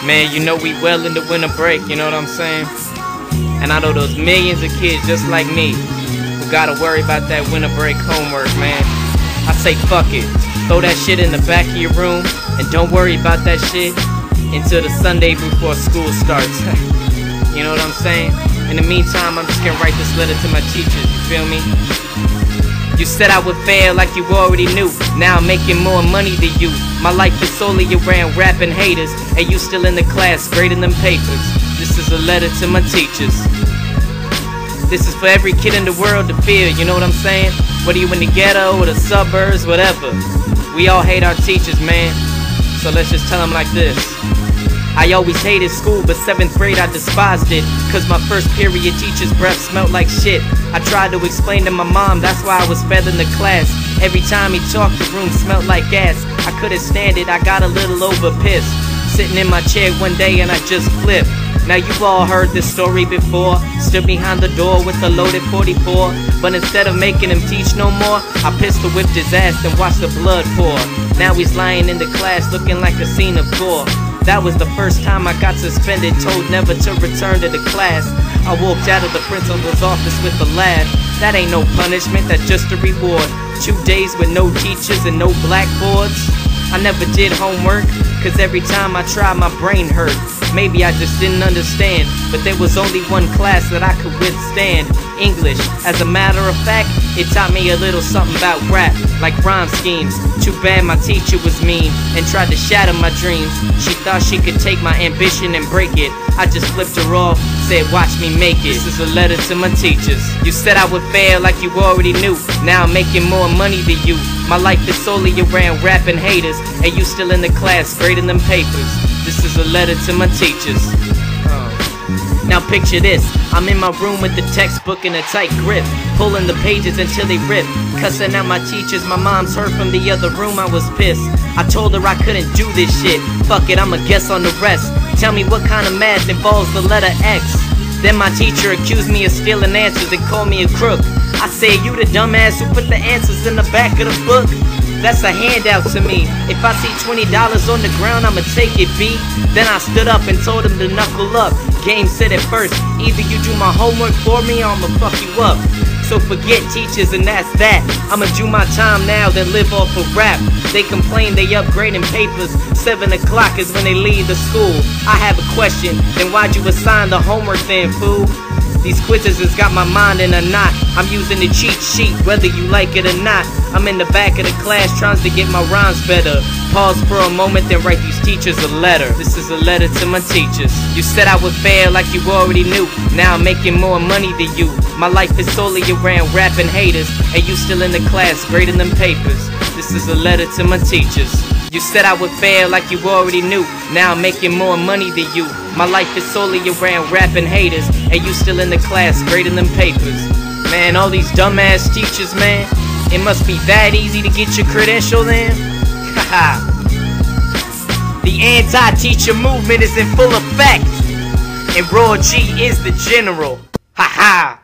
Man, you know we well into winter break, you know what I'm saying? And I know those millions of kids just like me who gotta worry about that winter break homework, man. I say fuck it, throw that shit in the back of your room and don't worry about that shit until the Sunday before school starts. You know what I'm saying? In the meantime, I'm just gonna write this letter to my teachers, you feel me? You said I would fail like you already knew. Now I'm making more money than you. My life is solely around rapping haters, and you still in the class grading them papers. This is a letter to my teachers. This is for every kid in the world to feel, you know what I'm saying? Whether you in the ghetto or the suburbs, whatever. We all hate our teachers, man. So let's just tell them like this. I always hated school, but 7th grade I despised it, cause my first period teacher's breath smelled like shit. I tried to explain to my mom, that's why I was fed in the class. Every time he talked, the room smelled like gas. I couldn't stand it, I got a little over pissed. Sitting in my chair one day and I just flipped. Now you've all heard this story before. Stood behind the door with a loaded 44, but instead of making him teach no more, I pistol whipped his ass and watched the blood pour. Now he's lying in the class looking like a scene of gore. That was the first time I got suspended, told never to return to the class. I walked out of the principal's office with a laugh. That ain't no punishment, that's just a reward. 2 days with no teachers and no blackboards. I never did homework, cause every time I tried my brain hurt. Maybe I just didn't understand, but there was only one class that I could withstand, English. As a matter of fact, it taught me a little something about rap, like rhyme schemes. Too bad my teacher was mean and tried to shatter my dreams. She thought she could take my ambition and break it. I just flipped her off, said watch me make it. This is a letter to my teachers. You said I would fail like you already knew. Now I'm making more money than you. My life is solely around rapping haters, and you still in the class grading them papers. This is a letter to my teachers. Now picture this, I'm in my room with the textbook in a tight grip, pulling the pages until they rip, cussing out my teachers. My mom's heard from the other room I was pissed. I told her I couldn't do this shit. Fuck it, I'ma guess on the rest. Tell me what kind of math involves the letter X. Then my teacher accused me of stealing answers and called me a crook. I said, you the dumbass who put the answers in the back of the book? That's a handout to me. If I see $20 on the ground, I'ma take it, B. Then I stood up and told him to knuckle up. Game said it first, either you do my homework for me or I'ma fuck you up. So forget teachers and that's that. I'ma do my time now, then live off of rap. They complain they upgrading papers. 7 o'clock is when they leave the school. I have a question, then why'd you assign the homework then, fool? These quizzes has got my mind in a knot. I'm using the cheat sheet, whether you like it or not. I'm in the back of the class trying to get my rhymes better. Pause for a moment, then write these teachers a letter. This is a letter to my teachers. You said I would fail like you already knew. Now I'm making more money than you. My life is solely around rapping haters, and you still in the class grading them papers. This is a letter to my teachers. You said I would fail like you already knew. Now I'm making more money than you. My life is solely around rapping haters, and you still in the class grading them papers. Man, all these dumbass teachers, man. It must be that easy to get your credential then? Haha. The anti-teacher movement is in full effect, and Raw G is the general. Haha.